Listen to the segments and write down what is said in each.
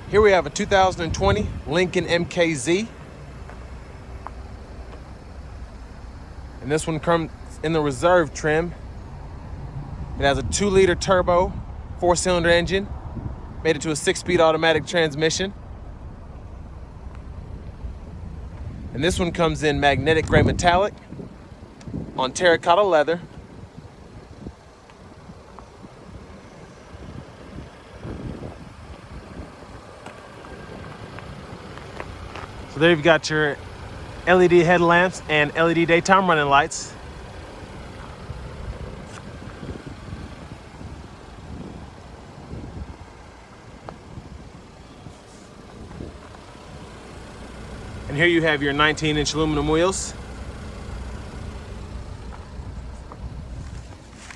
Here we have a 2020 Lincoln MKZ. And this one comes in the Reserve trim. It has a 2-liter turbo, 4-cylinder engine, made it to a 6-speed automatic transmission. And this one comes in magnetic gray metallic on terracotta leather. So there you've got your LED headlamps and LED daytime running lights. And here you have your 19-inch aluminum wheels.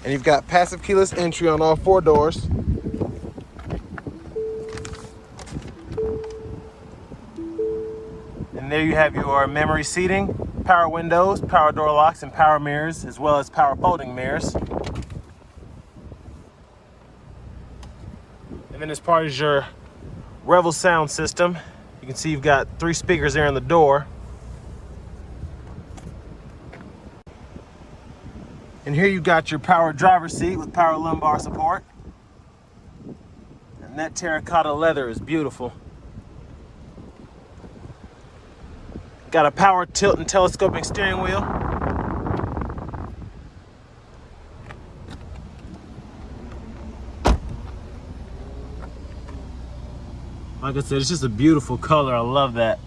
And you've got passive keyless entry on all 4 doors. And there you have your memory seating, power windows, power door locks, and power mirrors, as well as power folding mirrors. And then as part of your Revel sound system, you can see you've got 3 speakers there in the door. And here you've got your power driver's seat with power lumbar support. And that terracotta leather is beautiful. Got a power tilt and telescoping steering wheel. Like I said, it's just a beautiful color. I love that.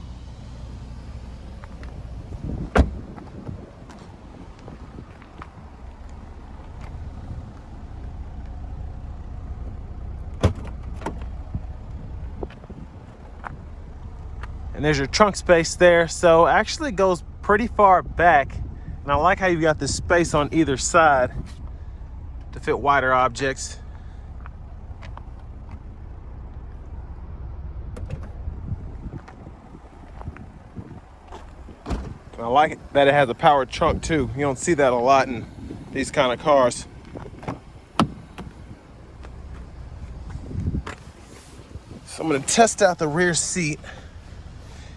And there's your trunk space there. So actually it goes pretty far back. And I like how you've got this space on either side to fit wider objects. And I like it that it has a powered trunk too. You don't see that a lot in these kind of cars. So I'm gonna test out the rear seat.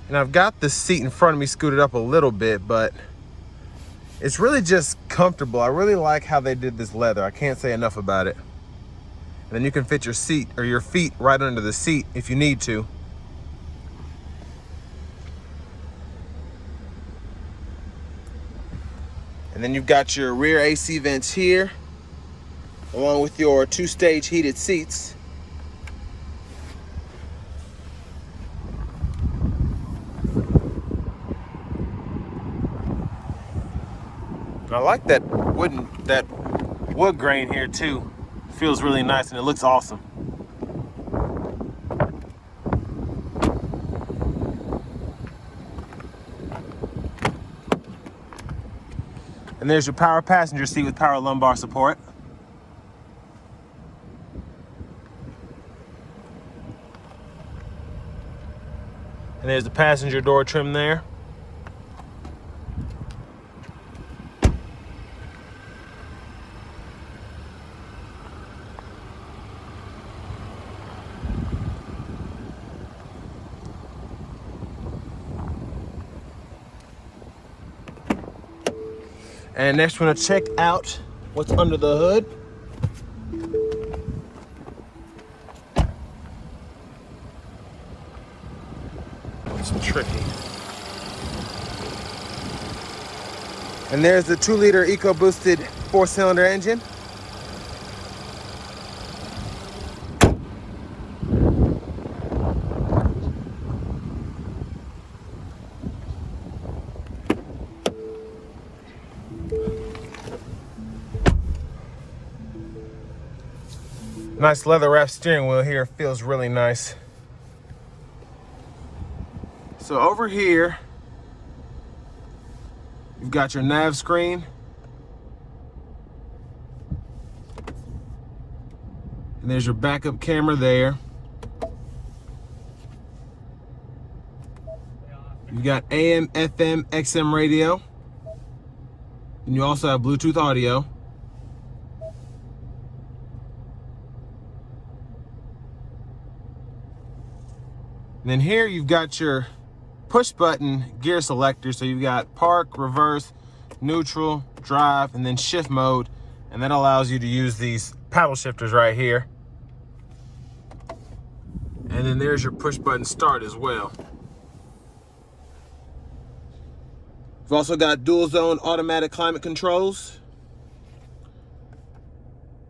And I've got the seat in front of me scooted up a little bit, but it's really just comfortable. I really like how they did this leather. I can't say enough about it. And then you can fit your seat or your feet right under the seat if you need to. And then you've got your rear AC vents here, along with your 2-stage heated seats. I like that wood grain here too. It feels really nice and it looks awesome. And there's your power passenger seat with power lumbar support. And there's the passenger door trim there. And next we're gonna check out what's under the hood. It's tricky. And there's the 2-liter EcoBoosted 4-cylinder engine. Nice leather wrapped steering wheel here, feels really nice. So over here, you've got your nav screen. And there's your backup camera there. You've got AM, FM, XM radio. And you also have Bluetooth audio. And then here you've got your push button gear selector. So you've got park, reverse, neutral, drive, and then shift mode. And that allows you to use these paddle shifters right here. And then there's your push button start as well. We've also got dual zone automatic climate controls,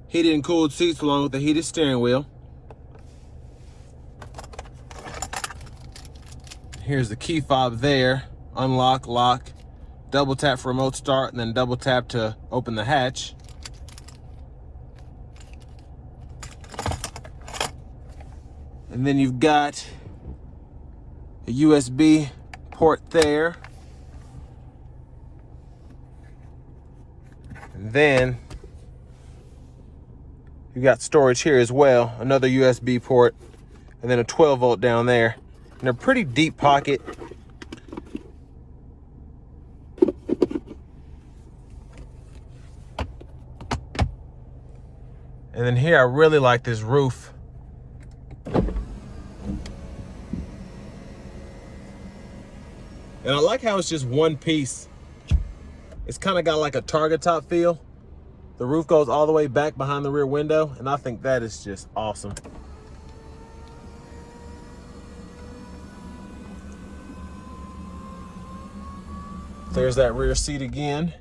heated and cooled seats along with the heated steering wheel. Here's the key fob there, unlock, lock, double tap for remote start, and then double tap to open the hatch. And then you've got a USB port there. And then you've got storage here as well, another USB port, and then a 12 volt down there. And a pretty deep pocket. And then here I really like this roof. And I like how it's just one piece. It's kind of got like a target top feel. The roof goes all the way back behind the rear window, and I think that is just awesome. There's that rear seat again.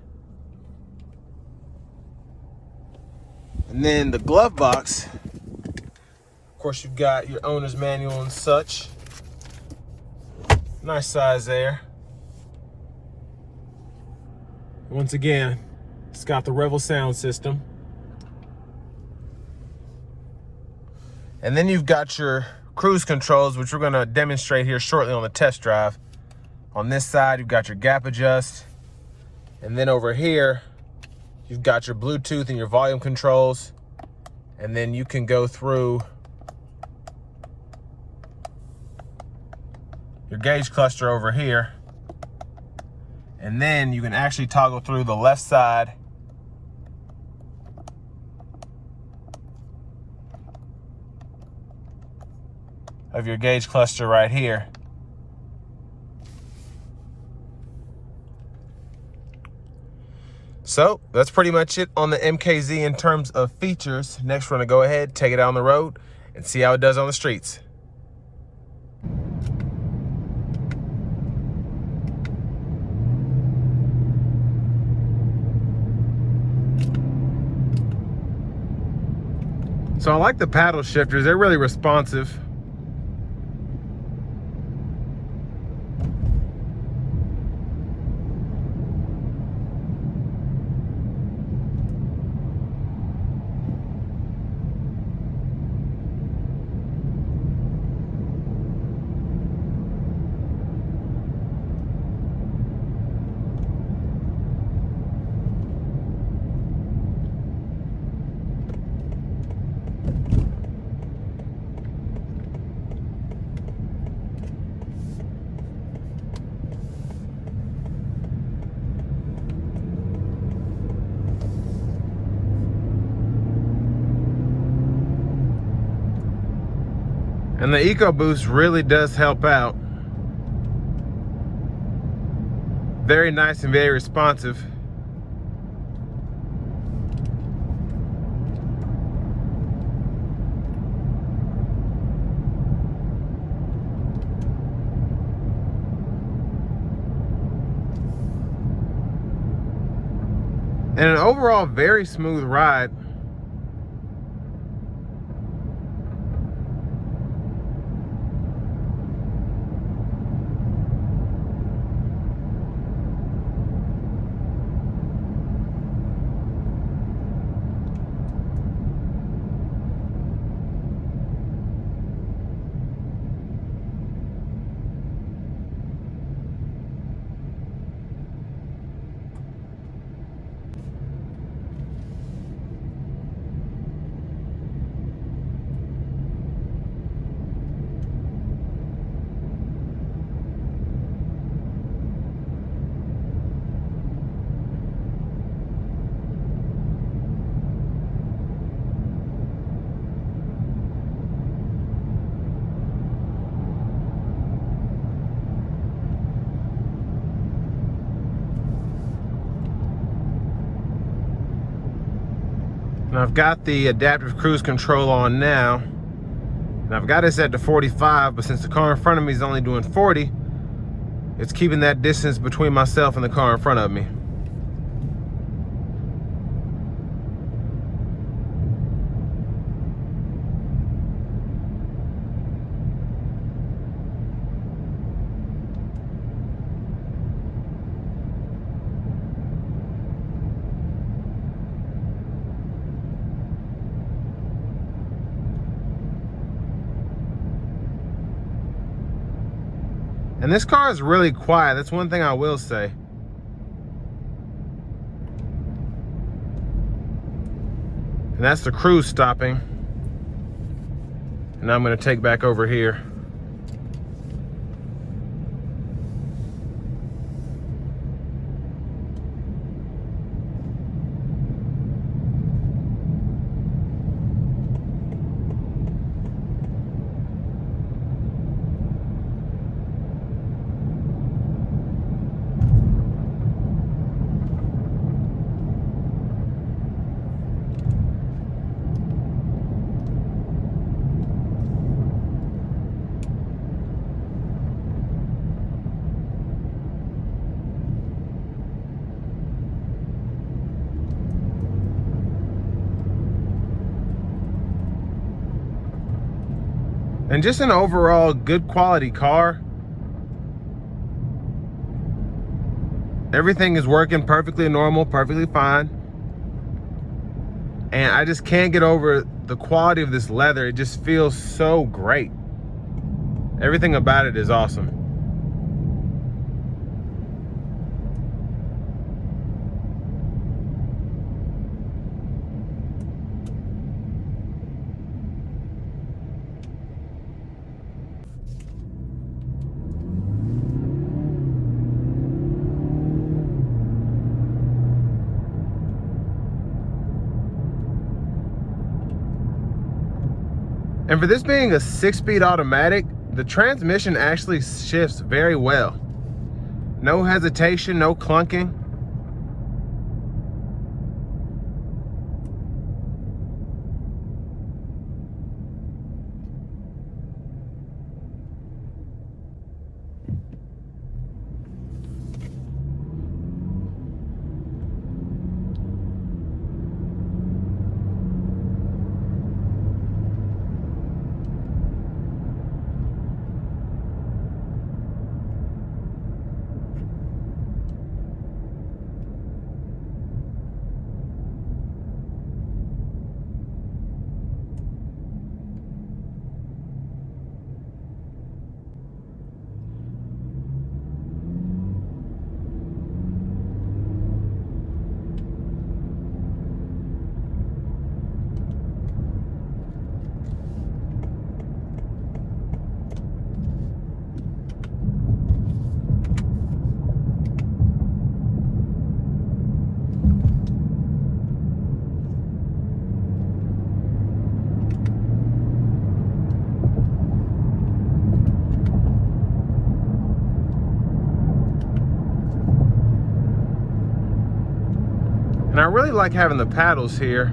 And then the glove box, of course, you've got your owner's manual and such. Nice size there. Once again, it's got the Revel sound system. And then you've got your cruise controls, which we're going to demonstrate here shortly on the test drive. On this side, you've got your gap adjust. And then over here, you've got your Bluetooth and your volume controls. And then you can go through your gauge cluster over here. And then you can actually toggle through the left side of your gauge cluster right here. So that's pretty much it on the MKZ in terms of features. Next, we're gonna go ahead, take it out on the road and see how it does on the streets. So I like the paddle shifters, they're really responsive. And the EcoBoost really does help out. Very nice and very responsive. And an overall very smooth ride. I've got the adaptive cruise control on now, and I've got it set to 45, but since the car in front of me is only doing 40, it's keeping that distance between myself and the car in front of me. And this car is really quiet. That's one thing I will say. And that's the cruise stopping. And I'm going to take back over here. And just an overall good quality car. Everything is working perfectly normal, perfectly fine. And I just can't get over the quality of this leather. It just feels so great. Everything about it is awesome. And for this being a 6-speed automatic, the transmission actually shifts very well. No hesitation, no clunking. And I really like having the paddles here.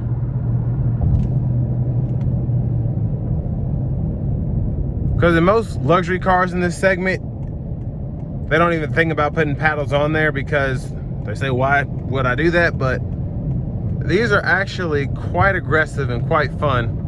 Because in most luxury cars in this segment, they don't even think about putting paddles on there because they say, why would I do that? But these are actually quite aggressive and quite fun.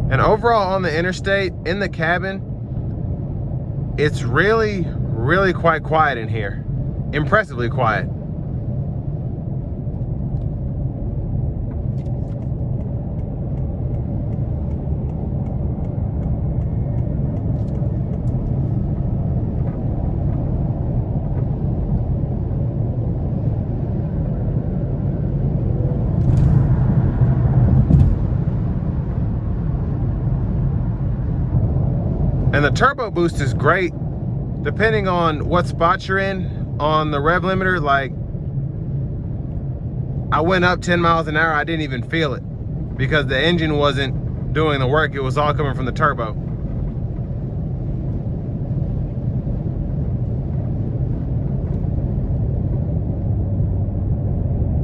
And overall on the interstate, in the cabin, it's really, really quite quiet in here. Impressively quiet. And the turbo boost is great depending on what spot you're in on the rev limiter. Like, I went up 10 miles an hour, I didn't even feel it because the engine wasn't doing the work. It was all coming from the turbo.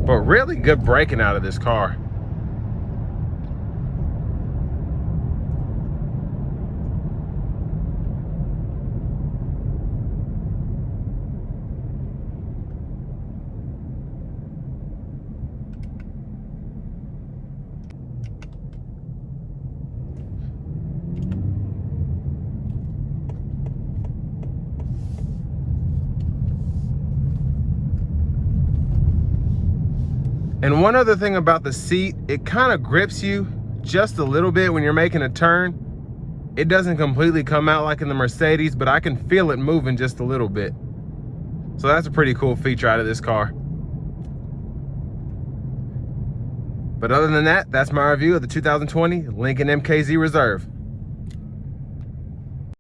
But really good braking out of this car. And one other thing about the seat, it kind of grips you just a little bit when you're making a turn. It doesn't completely come out like in the Mercedes, but I can feel it moving just a little bit. So that's a pretty cool feature out of this car. But other than that, that's my review of the 2020 Lincoln MKZ Reserve.